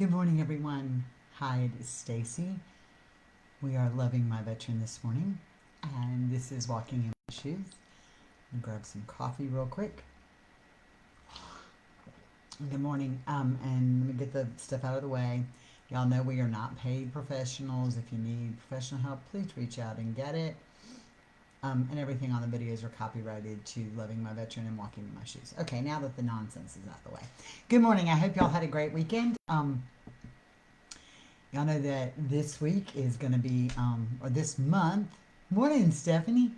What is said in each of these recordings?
Good morning, everyone. Hi, it is Stacy. We are loving my veteran this morning, and this is Walking in My Shoes. Grab some coffee real quick. Good morning. And let me get the stuff out of the way. Y'all know we are not paid professionals. If you need professional help, please reach out and get it. And everything on the videos are copyrighted to Loving My Veteran and Walking in My Shoes. Okay, now that the nonsense is out of the way. Good morning. I hope y'all had a great weekend. Y'all know that this week is going to be, or this month, morning, Stephanie.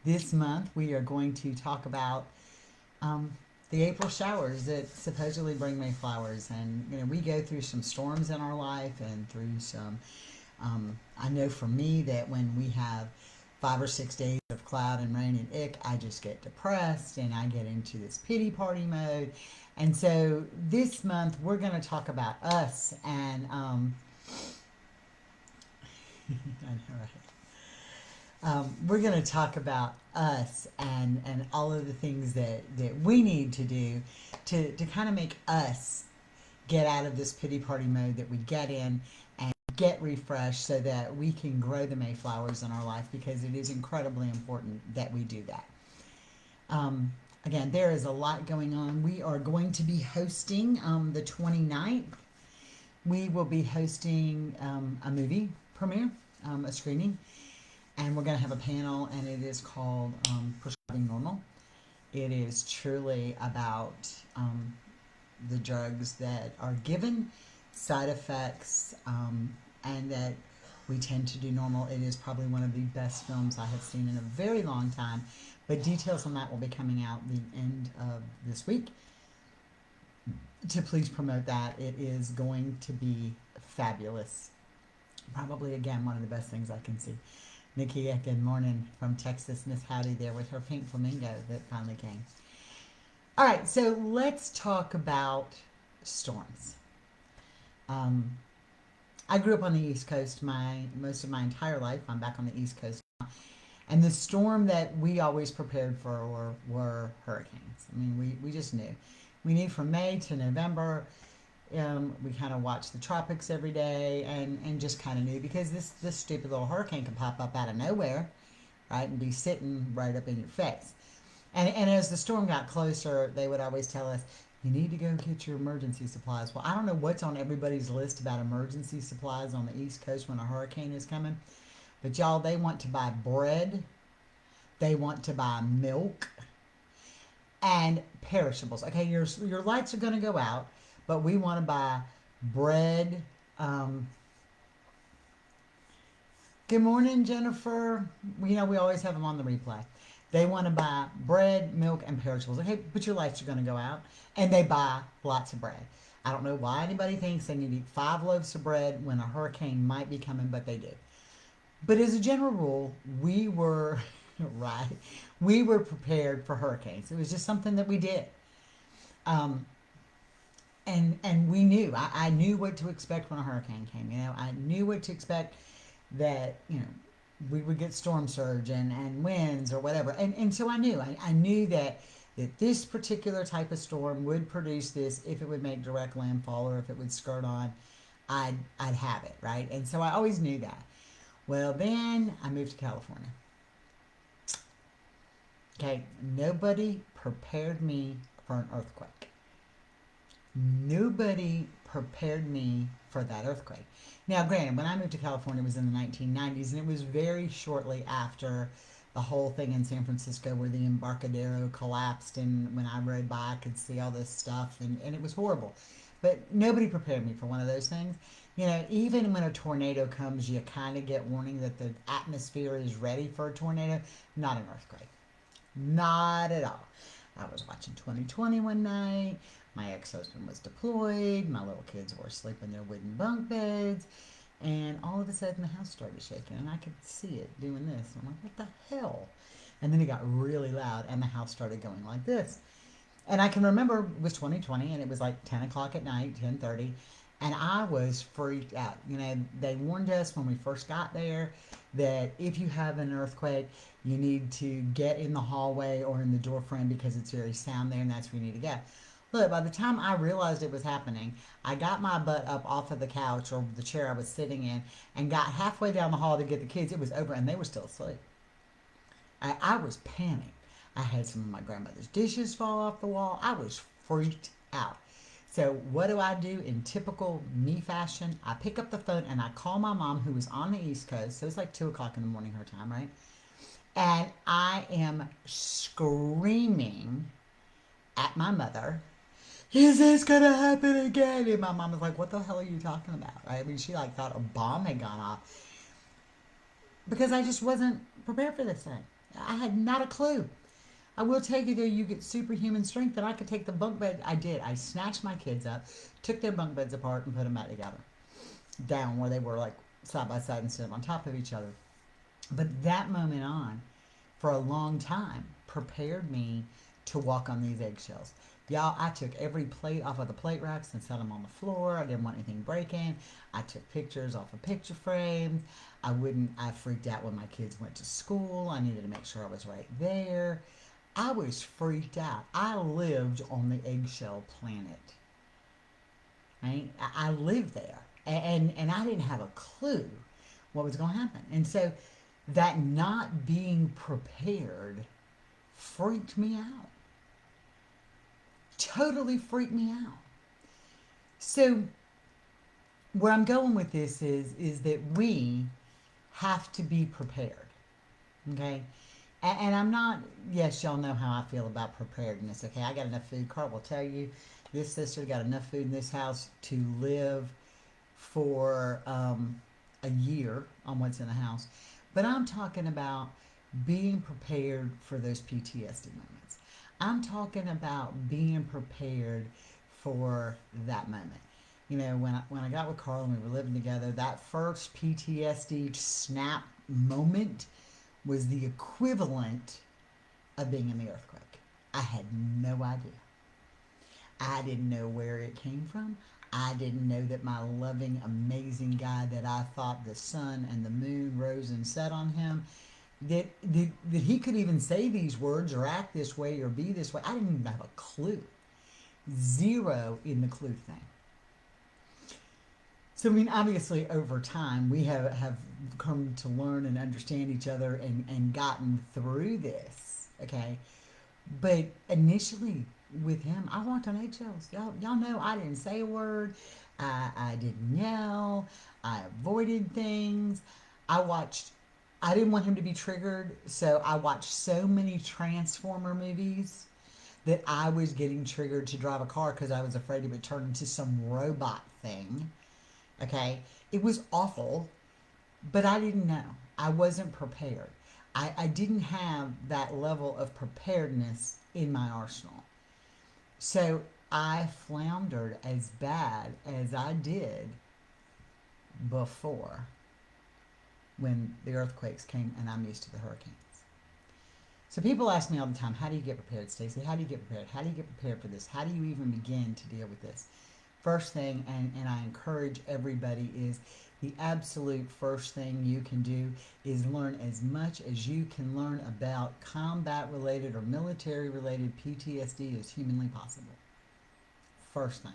This month we are going to talk about um, the April showers that supposedly bring May flowers. And, we go through some storms in our life and through some, I know for me that when we have 5 or 6 days of cloud and rain and ick, I just get depressed and I get into this pity party mode. And so this month we're going to talk about us and, I know, right? We're going to talk about us and all of the things that we need to do to kind of make us get out of this pity party mode that we get in and get refreshed so that we can grow the Mayflowers in our life, because it is incredibly important that we do that. Again, there is a lot going on. We are going to be hosting the 29th. We will be hosting a movie premiere, a screening, and we're going to have a panel, and it is called Prescribing Normal. It is truly about the drugs that are given, side effects, and that we tend to do normal. It is probably one of the best films I have seen in a very long time, but details on that will be coming out the end of this week. To please promote that, it is going to be fabulous. Probably, again, one of the best things I can see. Nikki, good morning from Texas. Miss Howdy there with her pink flamingo that finally came. All right, so let's talk about storms. I grew up on the East Coast most of my entire life. I'm back on the East Coast now. And the storm that we always prepared for were hurricanes. I mean, we just knew. We knew from May to November. We kind of watched the tropics every day and just kind of knew, because this stupid little hurricane can pop up out of nowhere, right, and be sitting right up in your face. And as the storm got closer, they would always tell us, you need to go get your emergency supplies. Well, I don't know what's on everybody's list about emergency supplies on the East Coast when a hurricane is coming, but y'all, they want to buy bread, they want to buy milk, and perishables. Okay, your lights are going to go out, but we want to buy bread. Good morning, Jennifer. We always have them on the replay. They want to buy bread, milk, and perishables. Okay, but your lights are going to go out, and they buy lots of bread. I don't know why anybody thinks they need to eat 5 loaves of bread when a hurricane might be coming, but they do. But as a general rule, we were right. We were prepared for hurricanes. It was just something that we did. Um, and we knew. I knew what to expect when a hurricane came. I knew what to expect, that we would get storm surge and winds or whatever. And so I knew. I knew that this particular type of storm would produce this if it would make direct landfall or if it would skirt on. I'd have it, right? And so I always knew that. Well, then I moved to California. Okay, nobody prepared me for an earthquake. Nobody prepared me for that earthquake. Now, granted, when I moved to California, it was in the 1990s, and it was very shortly after the whole thing in San Francisco where the Embarcadero collapsed, and when I rode by, I could see all this stuff, and it was horrible. But nobody prepared me for one of those things. Even when a tornado comes, you kind of get warning that the atmosphere is ready for a tornado. Not an earthquake. Not at all. I was watching 2020 one night. My ex-husband was deployed. My little kids were asleep in their wooden bunk beds. And all of a sudden the house started shaking, and I could see it doing this. I'm like, what the hell? And then it got really loud, and the house started going like this. And I can remember it was 2020, and it was like 10 o'clock at night, 10:30, and I was freaked out. They warned us when we first got there that if you have an earthquake, you need to get in the hallway or in the door frame because it's very sound there, and that's where you need to go. Look, by the time I realized it was happening, I got my butt up off of the couch or the chair I was sitting in and got halfway down the hall to get the kids. It was over and they were still asleep. I was panicked. I had some of my grandmother's dishes fall off the wall. I was freaked out. So, what do I do in typical me fashion? I pick up the phone and I call my mom, who was on the East Coast. So, it's like 2 o'clock in the morning, her time, right? And I am screaming at my mother, is this gonna happen again? And my mom was like, what the hell are you talking about? Right? I mean, she like thought a bomb had gone off because I just wasn't prepared for this thing. I had not a clue. I will tell you though, you get superhuman strength, and I could take the bunk bed. I did. I snatched my kids up, took their bunk beds apart, and put them back together, down where they were like side by side instead of on top of each other. But that moment on, for a long time, prepared me to walk on these eggshells. Y'all, I took every plate off of the plate racks and set them on the floor. I didn't want anything breaking. I took pictures off of picture frames. I freaked out when my kids went to school. I needed to make sure I was right there. I was freaked out. I lived on the eggshell planet. Right? I lived there. And I didn't have a clue what was going to happen. And so that not being prepared freaked me out. Totally freaked me out. So where I'm going with this is that we have to be prepared. Okay? And I'm not, yes, y'all know how I feel about preparedness. Okay, I got enough food. Carl will tell you, this sister got enough food in this house to live for a year on what's in the house. But I'm talking about being prepared for those PTSD moments. I'm talking about being prepared for that moment. You know, when I got with Carl and we were living together, that first PTSD snap moment was the equivalent of being in the earthquake. I had no idea. I didn't know where it came from. I didn't know that my loving, amazing guy that I thought the sun and the moon rose and set on him, that he could even say these words or act this way or be this way. I didn't even have a clue. Zero in the clue thing. So, I mean, obviously, over time, we have come to learn and understand each other and gotten through this, okay? But initially, with him, I walked on eggshells. Y'all know I didn't say a word. I didn't yell. I avoided things. I didn't want him to be triggered, so I watched so many Transformer movies that I was getting triggered to drive a car because I was afraid it would turn into some robot thing. Okay? It was awful, but I didn't know. I wasn't prepared. I didn't have that level of preparedness in my arsenal. So I floundered as bad as I did before when the earthquakes came and I'm used to the hurricanes. So people ask me all the time, how do you get prepared, Stacey? How do you get prepared? How do you get prepared for this? How do you even begin to deal with this? First thing, and I encourage everybody, is the absolute first thing you can do is learn as much as you can learn about combat related or military related PTSD as humanly possible. First thing.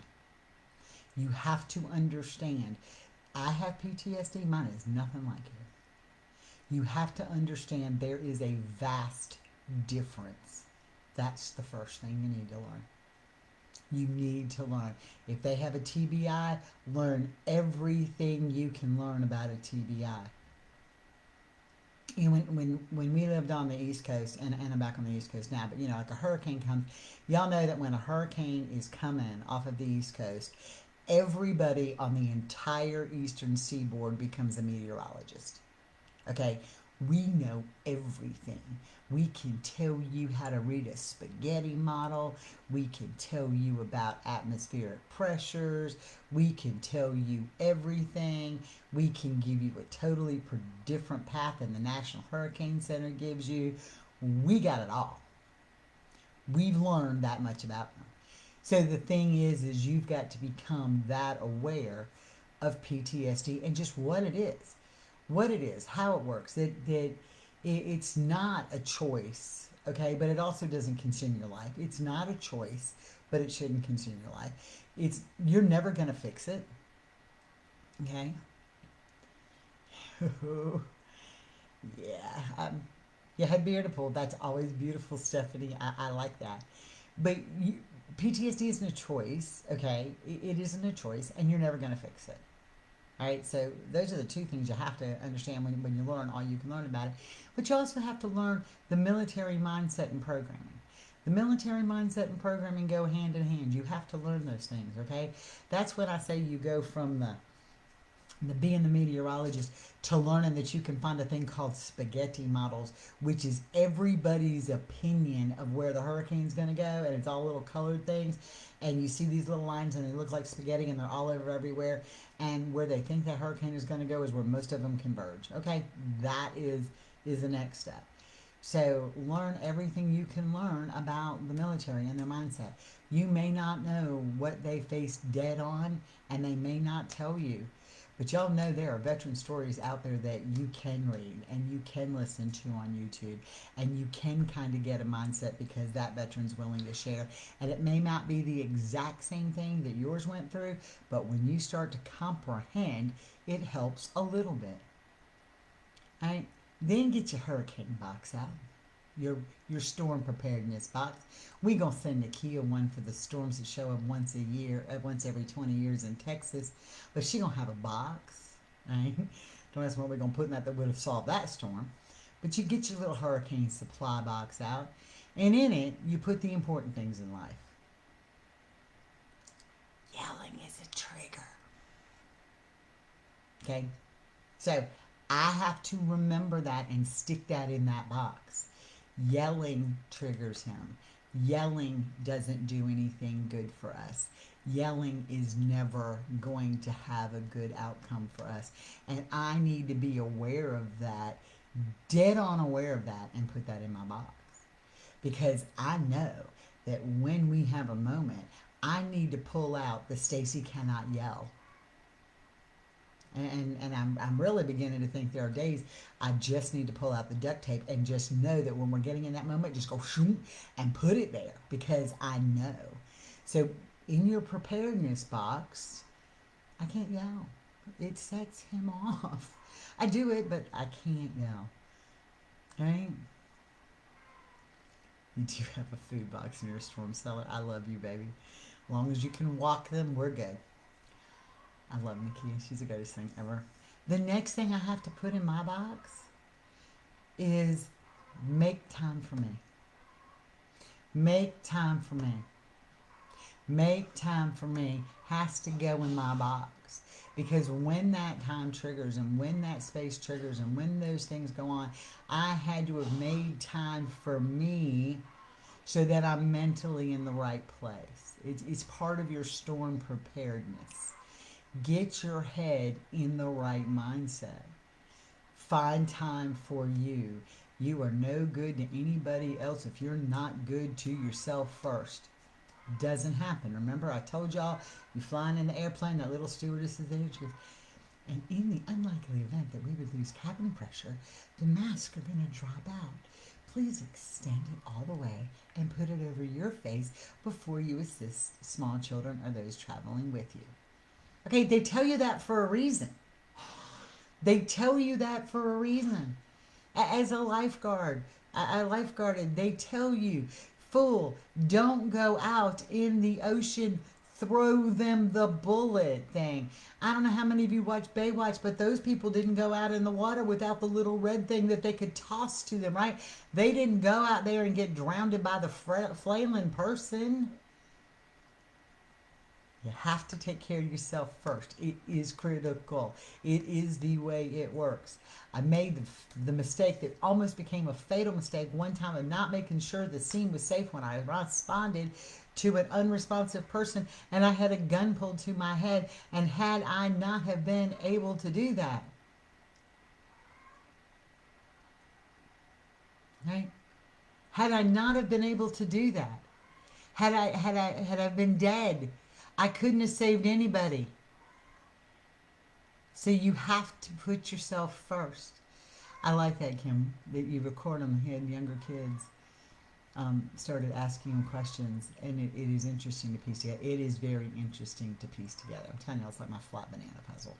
You have to understand, I have PTSD, mine is nothing like it. You have to understand there is a vast difference. That's the first thing you need to learn. You need to learn. If they have a TBI, learn everything you can learn about a TBI. You know, when we lived on the East Coast, and I'm back on the East Coast now, but you know, like a hurricane comes, y'all know that when a hurricane is coming off of the East Coast, everybody on the entire eastern seaboard becomes a meteorologist. Okay? We know everything. We can tell you how to read a spaghetti model. We can tell you about atmospheric pressures. We can tell you everything. We can give you a totally different path than the National Hurricane Center gives you. We got it all. We've learned that much about them. So the thing is you've got to become that aware of PTSD and just what it is, how it works. It's not a choice, okay? But it also doesn't consume your life. It's not a choice, but it shouldn't consume your life. You're never going to fix it. Okay. Yeah. Yeah, head beautiful. That's always beautiful, Stephanie. I like that. But PTSD isn't a choice, okay? It isn't a choice, and you're never going to fix it. All right, so those are the two things you have to understand when you learn all you can learn about it. But you also have to learn the military mindset and programming. The military mindset and programming go hand in hand. You have to learn those things, okay? That's when I say you go from the being the meteorologist to learning that you can find a thing called spaghetti models, which is everybody's opinion of where the hurricane's going to go, and it's all little colored things, and you see these little lines and they look like spaghetti and they're all over everywhere, and where they think that hurricane is going to go is where most of them converge. Okay, that is the next step. So learn everything you can learn about the military and their mindset. You may not know what they faced dead on, and they may not tell you. But y'all know there are veteran stories out there that you can read and you can listen to on YouTube, and you can kind of get a mindset because that veteran's willing to share. And it may not be the exact same thing that yours went through, but when you start to comprehend, it helps a little bit. All right? Then get your hurricane box out, your your storm preparedness box. We gonna send Nakia one for the storms that show up once a year, once every 20 years in Texas, but she gonna have a box, right? Don't ask what we're gonna put in that would have solved that storm. But you get your little hurricane supply box out, and in it you put the important things in life. Yelling is a trigger. Okay, so I have to remember that and stick that in that box. Yelling triggers him. Yelling doesn't do anything good for us. Yelling is never going to have a good outcome for us. And I need to be aware of that, dead on aware of that, and put that in my box. Because I know that when we have a moment, I need to pull out the Stacy cannot yell. And I'm really beginning to think there are days I just need to pull out the duct tape and just know that when we're getting in that moment, just go shoom and put it there because I know. So in your preparedness box, I can't yell. It sets him off. I do it, but I can't yell. Right? You do have a food box in your storm cellar. I love you, baby. As long as you can walk them, we're good. I love Nakia. She's the greatest thing ever. The next thing I have to put in my box is make time for me. Make time for me. Make time for me has to go in my box. Because when that time triggers and when that space triggers and when those things go on, I had to have made time for me so that I'm mentally in the right place. It's part of your storm preparedness. Get your head in the right mindset. Find time for you. You are no good to anybody else if you're not good to yourself first. Doesn't happen. Remember, I told y'all, you flying in the airplane, that little stewardess is there. She goes, and in the unlikely event that we would lose cabin pressure, the masks are going to drop out. Please extend it all the way and put it over your face before you assist small children or those traveling with you. Okay, they tell you that for a reason. They tell you that for a reason. As a lifeguard, I lifeguarded, they tell you, fool, don't go out in the ocean, throw them the bullet thing. I don't know how many of you watch Baywatch, but those people didn't go out in the water without the little red thing that they could toss to them, right? They didn't go out there and get drowned by the flailing person. You have to take care of yourself first. It is critical. It is the way it works. I made the mistake that almost became a fatal mistake one time of not making sure the scene was safe when I responded to an unresponsive person and I had a gun pulled to my head. And had I not have been able to do that, right? Had I not have been able to do that, had I been dead, I couldn't have saved anybody. So you have to put yourself first. I like that, Kim, that you record them here, younger kids. started asking him questions, and it is interesting to piece together. It is very interesting to piece together. I'm telling you, it's like my flat banana puzzle.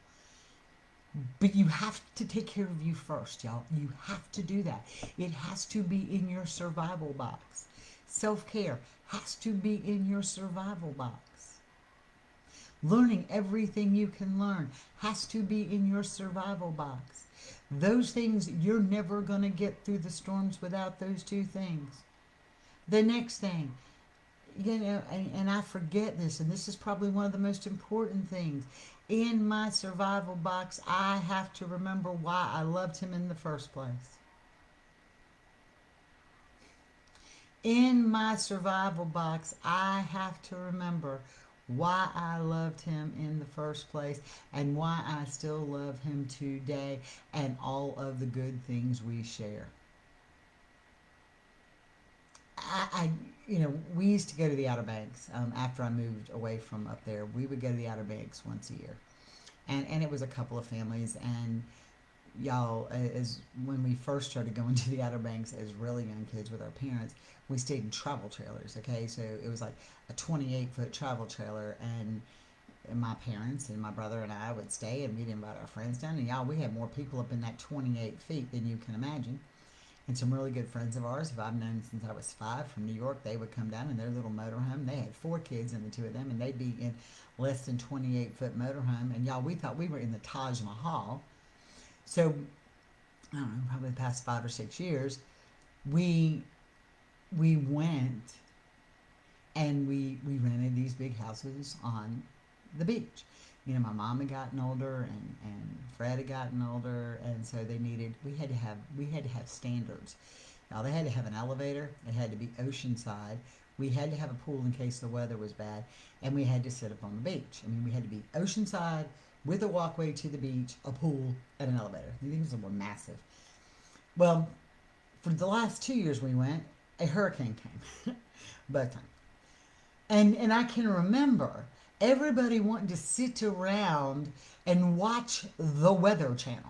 But you have to take care of you first, y'all. You have to do that. It has to be in your survival box. Self care has to be in your survival box. Learning everything you can learn has to be in your survival box. Those things, you're never going to get through the storms without those two things. The next thing, and I forget this, and this is probably one of the most important things. In my survival box, I have to remember why I loved him in the first place. In my survival box, I have to remember why I loved him in the first place and why I still love him today and all of the good things we share. I we used to go to the Outer Banks after I moved away from up there. We would go to the Outer Banks once a year, and it was a couple of families. And y'all, as when we first started going to the Outer Banks as really young kids with our parents, we stayed in travel trailers. Okay, so it was like a 28-foot travel trailer, and my parents and my brother and I would stay, and we'd invite our friends down. And y'all, we had more people up in that 28 feet than you can imagine. And some really good friends of ours, who I've known since I was 5 from New York, they would come down in their little motorhome. They had 4 kids in the two of them, and they'd be in less than 28-foot motorhome. And y'all, we thought we were in the Taj Mahal. So, I don't know, probably the past 5 or 6 years, we went and we rented these big houses on the beach. My mom had gotten older, and Fred had gotten older, and so we had to have standards. Now they had to have an elevator. It had to be oceanside. We had to have a pool in case the weather was bad, and we had to sit up on the beach. I mean, we had to be oceanside with a walkway to the beach, a pool, and an elevator. These were massive. Well, for the last 2 years we went, a hurricane came, both times. And I can remember everybody wanting to sit around and watch the Weather Channel.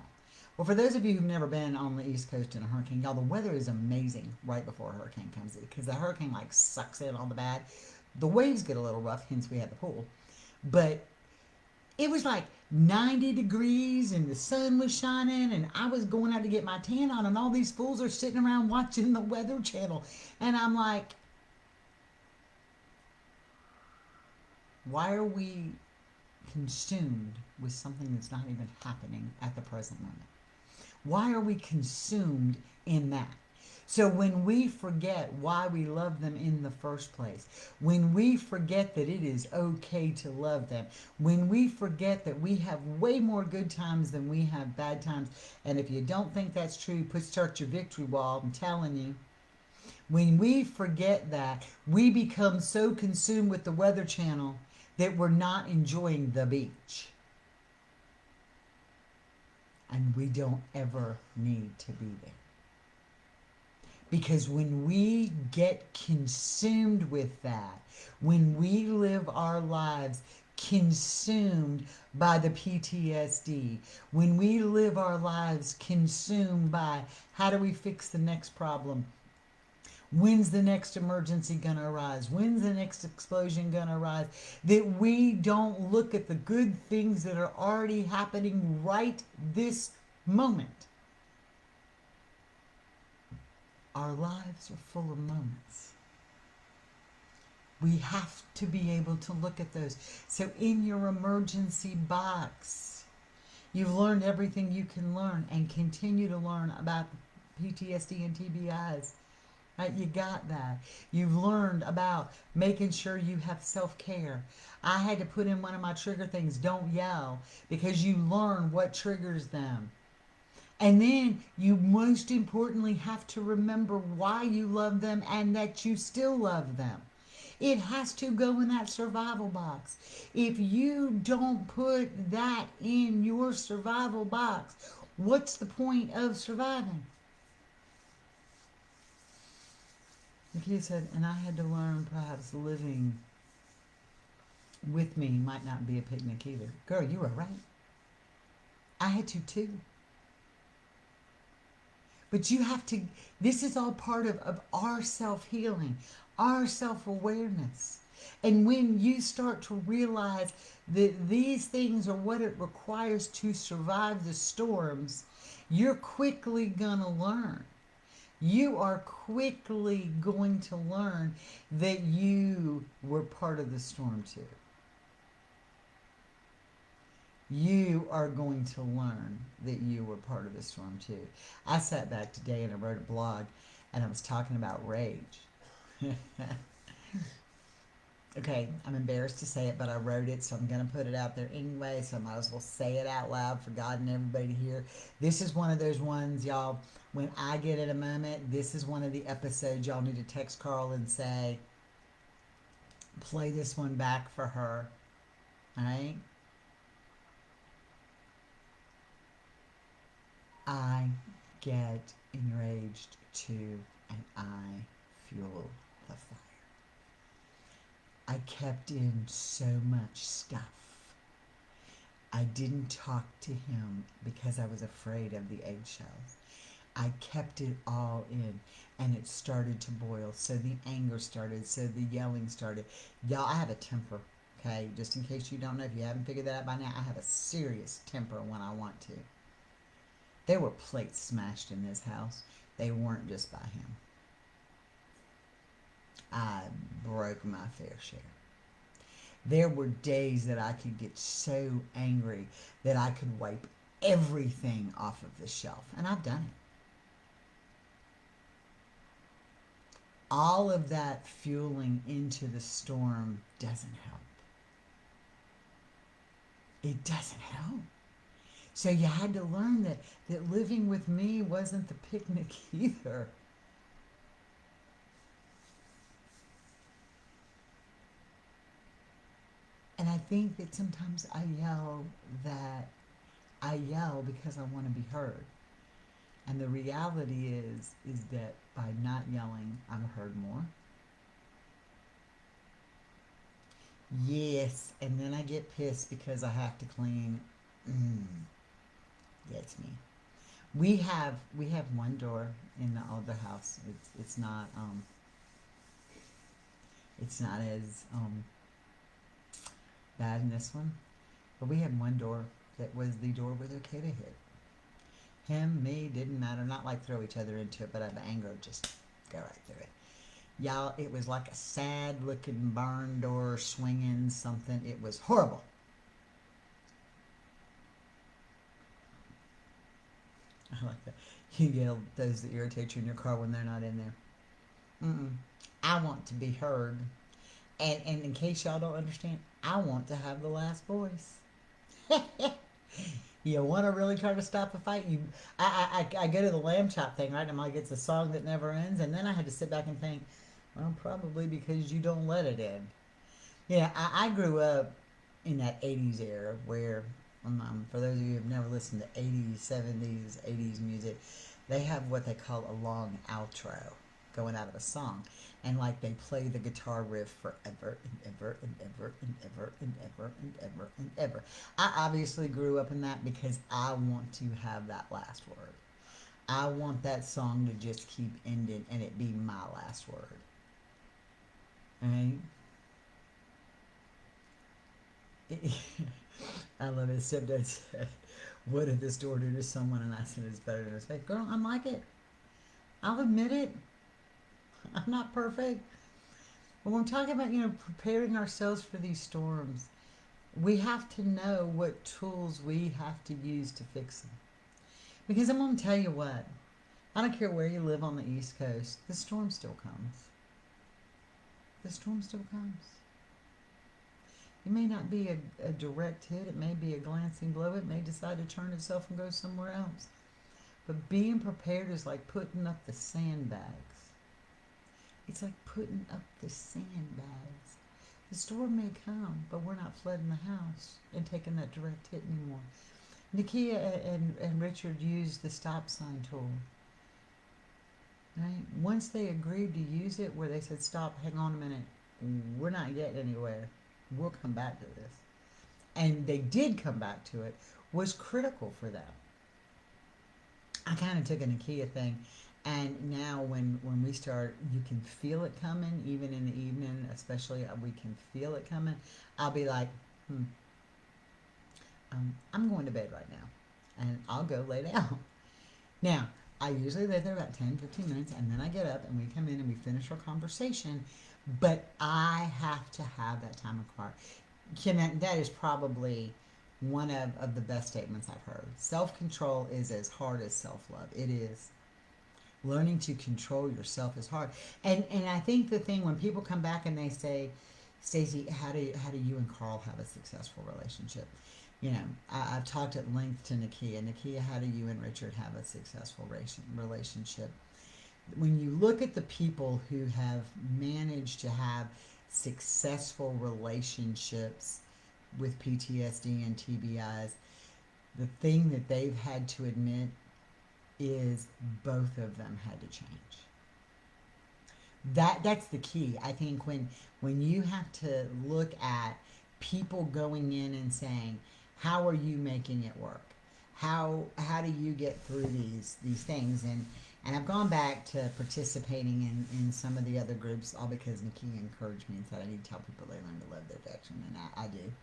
Well, for those of you who've never been on the East Coast in a hurricane, y'all, the weather is amazing right before a hurricane comes in because the hurricane like sucks in all the bad. The waves get a little rough, hence we had the pool. But it was like 90 degrees and the sun was shining and I was going out to get my tan on and all these fools are sitting around watching the Weather Channel. And I'm like, why are we consumed with something that's not even happening at the present moment? Why are we consumed in that? So when we forget why we love them in the first place, when we forget that it is okay to love them, when we forget that we have way more good times than we have bad times, and if you don't think that's true, start your victory wall, I'm telling you. When we forget that, we become so consumed with the Weather Channel that we're not enjoying the beach. And we don't ever need to be there. Because when we get consumed with that, when we live our lives consumed by the PTSD, when we live our lives consumed by how do we fix the next problem, when's the next emergency going to arise, when's the next explosion going to arise, that we don't look at the good things that are already happening right this moment. Our lives are full of moments. We have to be able to look at those. So in your emergency box, you've learned everything you can learn and continue to learn about PTSD and TBIs. Right? You got that. You've learned about making sure you have self-care. I had to put in one of my trigger things, don't yell, because you learn what triggers them. And then you most importantly have to remember why you love them and that you still love them. It has to go in that survival box. If you don't put that in your survival box, what's the point of surviving? Like you said, and I had to learn perhaps living with me might not be a picnic either. Girl, you were right. I had to too. But you have to, this is all part of our self healing, our self awareness. And when you start to realize that these things are what it requires to survive the storms, you're quickly going to learn. You are quickly going to learn that you were part of the storm too. You are going to learn that you were part of the storm too. I sat back today and I wrote a blog and I was talking about rage. Okay, I'm embarrassed to say it, but I wrote it, so I'm going to put it out there anyway, so I might as well say it out loud for God and everybody to hear. This is one of those ones, y'all, when I get in a moment, this is one of the episodes y'all need to text Carl and say, play this one back for her. All right? I get enraged too, and I fuel the fire. I kept in so much stuff. I didn't talk to him because I was afraid of the eggshells. I kept it all in, and it started to boil. So the anger started, so the yelling started. Y'all, I have a temper, okay? Just in case you don't know, if you haven't figured that out by now, I have a serious temper when I want to. There were plates smashed in this house. They weren't just by him. I broke my fair share. There were days that I could get so angry that I could wipe everything off of the shelf. And I've done it. All of that fueling into the storm doesn't help. It doesn't help. So you had to learn that living with me wasn't the picnic either. And I think that sometimes I yell because I want to be heard. And the reality is that by not yelling, I'm heard more. Yes, and then I get pissed because I have to clean. Gets me. We have one door in the older house. It's not as bad in this one, but we had one door that was the door where they're okay to hit. Him, me, didn't matter. Not like throw each other into it, but out of anger, just go right through it. Y'all, it was like a sad looking barn door swinging something. It was horrible. I like that. You yell those that irritate you in your car when they're not in there. Mm-mm. I want to be heard. And in case y'all don't understand, I want to have the last voice. You want to really try to stop a fight? I go to the lamb chop thing, right? And I'm like, it's a song that never ends. And then I had to sit back and think, well, probably because you don't let it end. Yeah, I grew up in that 80s era where, for those of you who have never listened to 80s, 70s, 80s music, they have what they call a long outro going out of a song. And like they play the guitar riff forever and ever and ever and ever and ever and ever and ever. I obviously grew up in that because I want to have that last word. I want that song to just keep ending and it be my last word. Right? I love it. Stepdad said, what did this door do to someone? And I said, it's better than a fake. Girl, I'm like it. I'll admit it. I'm not perfect. But when I'm talking about, preparing ourselves for these storms, we have to know what tools we have to use to fix them. Because I'm going to tell you what, I don't care where you live on the East Coast, the storm still comes. The storm still comes. It may not be a direct hit. It may be a glancing blow. It may decide to turn itself and go somewhere else. But being prepared is like putting up the sandbags. It's like putting up the sandbags. The storm may come, but we're not flooding the house and taking that direct hit anymore. Nakia and Richard used the stop sign tool. Right? Once they agreed to use it, where they said, stop, hang on a minute, we're not getting anywhere. We'll come back to this. And they did come back to it, was critical for them. I kind of took a Nakia thing, and now when we start, you can feel it coming, even in the evening, especially we can feel it coming. I'll be like, hmm, I'm going to bed right now, and I'll go lay down. Now, I usually lay there about 10, 15 minutes, and then I get up and we come in and we finish our conversation. But I have to have that time apart. Kim, that is probably one of the best statements I've heard. Self control is as hard as self love. It is. Learning to control yourself is hard. And I think the thing when people come back and they say, Stacy, how do you and Carl have a successful relationship? You know, I've talked at length to Nakia. Nakia, how do you and Richard have a successful relationship? When you look at the people who have managed to have successful relationships with PTSD and TBIs, the thing that they've had to admit is both of them had to change. That's the key. I think when you have to look at people going in and saying, how are you making it work? How do you get through these things? And I've gone back to participating in some of the other groups, all because Nakia encouraged me and said I need to tell people they learn to love their addiction, and I do.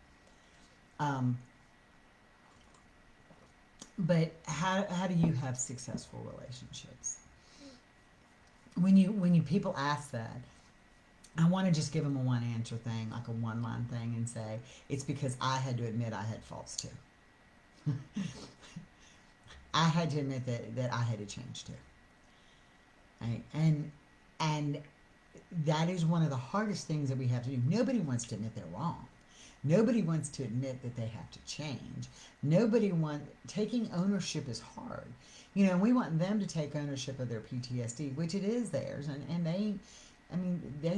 But how do you have successful relationships? When you people ask that, I want to just give them a one answer thing, like a one line thing, and say it's because I had to admit I had faults too. I had to admit that I had to change too. Right? And that is one of the hardest things that we have to do. Nobody wants to admit they're wrong. Nobody wants to admit that they have to change. Taking ownership is hard. You know, we want them to take ownership of their PTSD, which it is theirs, and they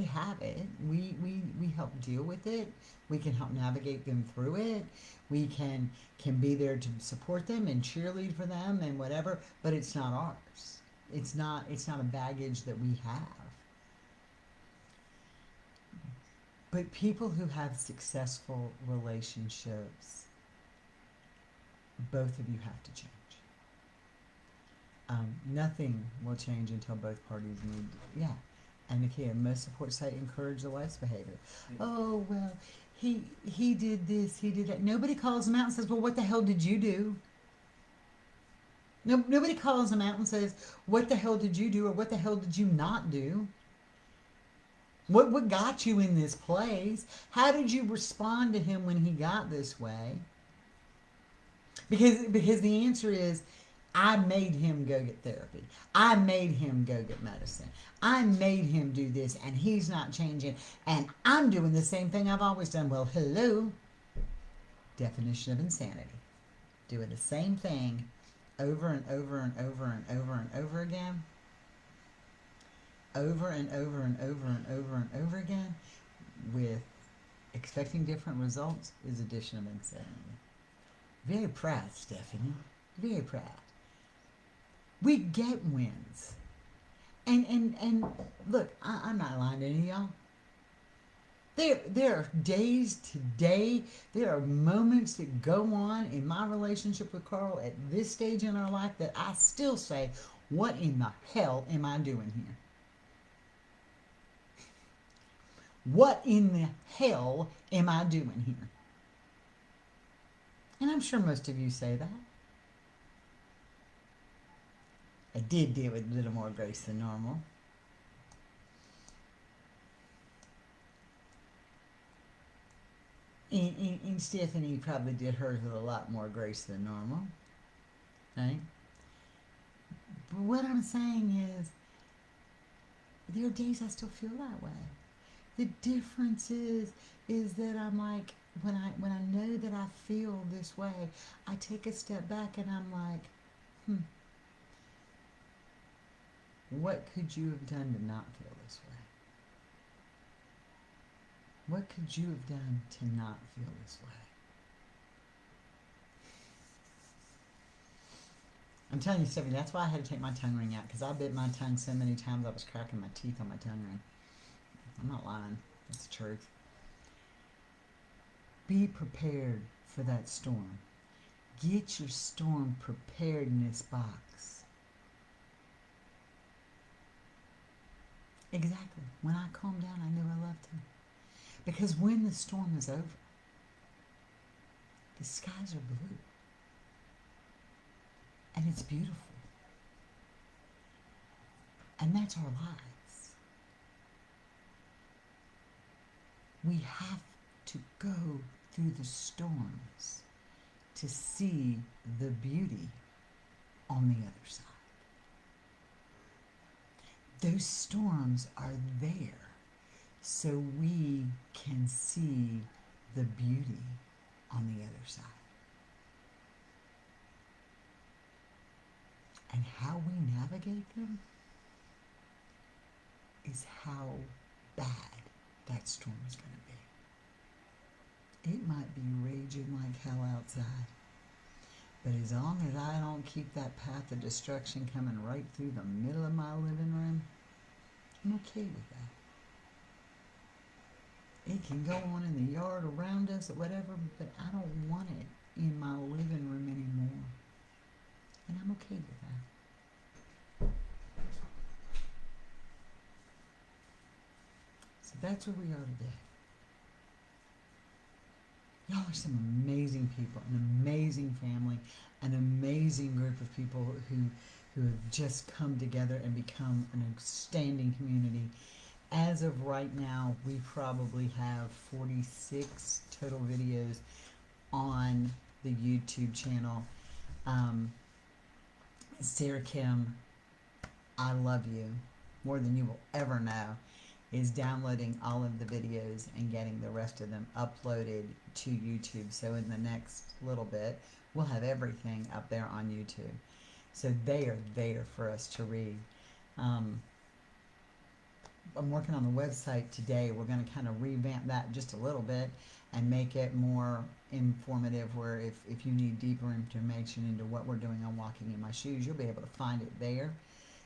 have it. We help deal with it. We can help navigate them through it. We can be there to support them and cheerlead for them and whatever, but it's not ours. It's not a baggage that we have. But people who have successful relationships, both of you have to change. Nothing will change until both parties need, yeah. And again, most support site encourage the wife's behavior. Oh, well, he did this, he did that. Nobody calls them out and says, well, what the hell did you do? No, nobody calls them out and says, what the hell did you do, or what the hell did you not do? What got you in this place? How did you respond to him when he got this way? Because the answer is, I made him go get therapy. I made him go get medicine. I made him do this, and he's not changing. And I'm doing the same thing I've always done. Well, hello. Definition of insanity. Doing the same thing over and over and over and over and over again. Over and over and over and over and over again with expecting different results is addition of insanity. Very proud, Stephanie. Very proud. We get wins. And look, I'm not lying to any of y'all. There are days today, there are moments that go on in my relationship with Carl at this stage in our life that I still say, what in the hell am I doing here? What in the hell am I doing here? And I'm sure most of you say that. I did do it with a little more grace than normal. And Stephanie probably did hers with a lot more grace than normal. Right? But what I'm saying is, there are days I still feel that way. The difference is that I'm like, when I know that I feel this way, I take a step back and I'm like, what could you have done to not feel this way? What could you have done to not feel this way? I'm telling you, Stephanie, that's why I had to take my tongue ring out, because I bit my tongue so many times I was cracking my teeth on my tongue ring. I'm not lying. That's the truth. Be prepared for that storm. Get your storm preparedness box. Exactly. When I calmed down, I knew I loved him. Because when the storm is over, the skies are blue and it's beautiful. And that's our lives. We have to go through the storms to see the beauty on the other side. Those storms are there so we can see the beauty on the other side. And how we navigate them is how bad that storm is going to be. It might be raging like hell outside, but as long as I don't keep that path of destruction coming right through the middle of my living room, I'm okay with that. It can go on in the yard around us or whatever, but I don't want it in my living room anymore. And I'm okay with that. So that's where we are today. Y'all are some amazing people, an amazing family, an amazing group of people who have just come together and become an outstanding community. As of right now, we probably have 46 total videos on the YouTube channel. Sarah Kim, I love you more than you will ever know, is downloading all of the videos and getting the rest of them uploaded to YouTube. So in the next little bit, we'll have everything up there on YouTube. So they are there for us to read. I'm working on the website today. We're going to kind of revamp that just a little bit and make it more informative, where if you need deeper information into what we're doing on Walking in My Shoes, you'll be able to find it there.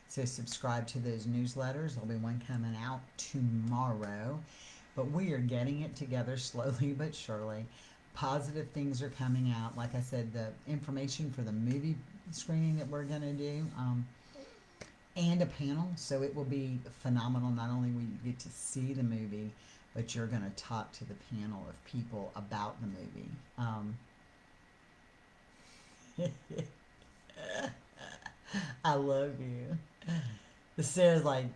So subscribe to those newsletters. There'll be one coming out tomorrow. But we are getting it together slowly but surely. Positive things are coming out. Like I said, the information for the movie screening that we're going to do, and a panel. So it will be phenomenal. Not only will you get to see the movie, but you're going to talk to the panel of people about the movie. I love you. Sarah's like,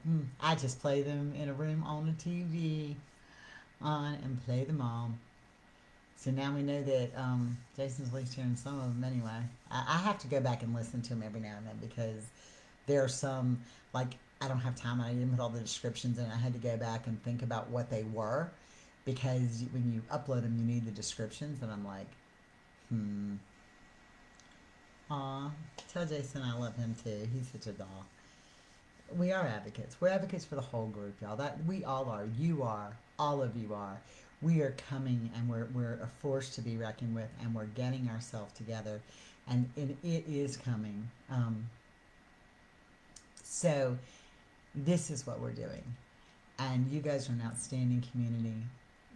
I just play them in a room on the TV on and play them all. So now we know that Jason's at least hearing some of them anyway. I have to go back and listen to them every now and then, because there are some, like, I don't have time. I didn't put all the descriptions in. I had to go back and think about what they were, because when you upload them, you need the descriptions. And I'm like, Aw, tell Jason I love him too. He's such a doll. We are advocates. We're advocates for the whole group, y'all. That we all are. You are. All of you are. We are coming, and we're a force to be reckoned with, and we're getting ourselves together, and it is coming. So this is what we're doing, and you guys are an outstanding community.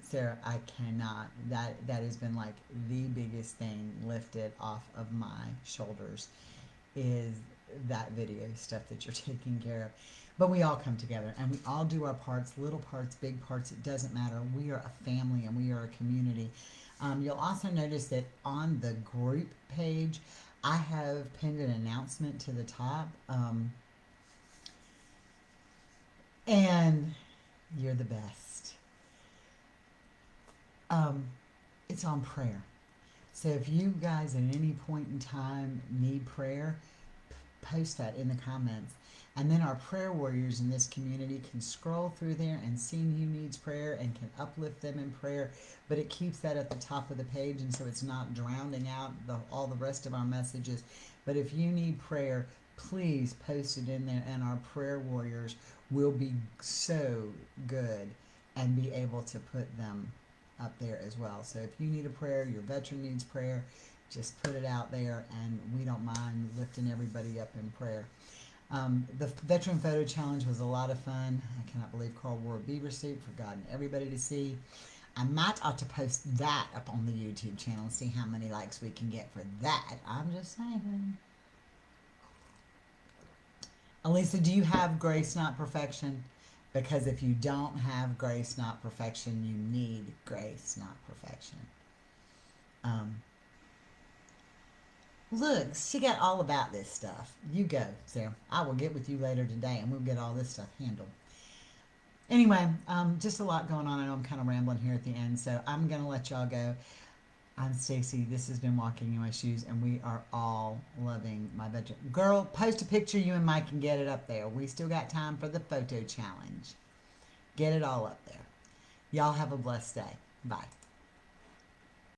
Sarah, I cannot. That has been like the biggest thing lifted off of my shoulders, is that video stuff that you're taking care of. But we all come together and we all do our parts, little parts, big parts. It doesn't matter. We are a family and we are a community. You'll also notice that on the group page, I have pinned an announcement to the top. And you're the best. It's on prayer. So if you guys at any point in time need prayer, post that in the comments. And then our prayer warriors in this community can scroll through there and see who needs prayer and can uplift them in prayer. But it keeps that at the top of the page, and so it's not drowning out all the rest of our messages. But if you need prayer, please post it in there, and our prayer warriors will be so good and be able to put them up there as well. So if you need a prayer, your veteran needs prayer, just put it out there, and we don't mind lifting everybody up in prayer. The Veteran Photo Challenge was a lot of fun. I cannot believe Carl wore a beaver suit for God and everybody to see. I might ought to post that up on the YouTube channel and see how many likes we can get for that. I'm just saying. Elisa, do you have Grace Not Perfection? Because if you don't have grace, not perfection, you need grace, not perfection. Um, Look, she got all about this stuff. You go, Sarah. I will get with you later today and we'll get all this stuff handled. Anyway, just a lot going on. I know I'm kind of rambling here at the end, so I'm going to let y'all go. I'm Stacy. This has been Walking in My Shoes, and we are all loving my budget. Girl, post a picture you and Mike can get it up there. We still got time for the photo challenge. Get it all up there. Y'all have a blessed day. Bye.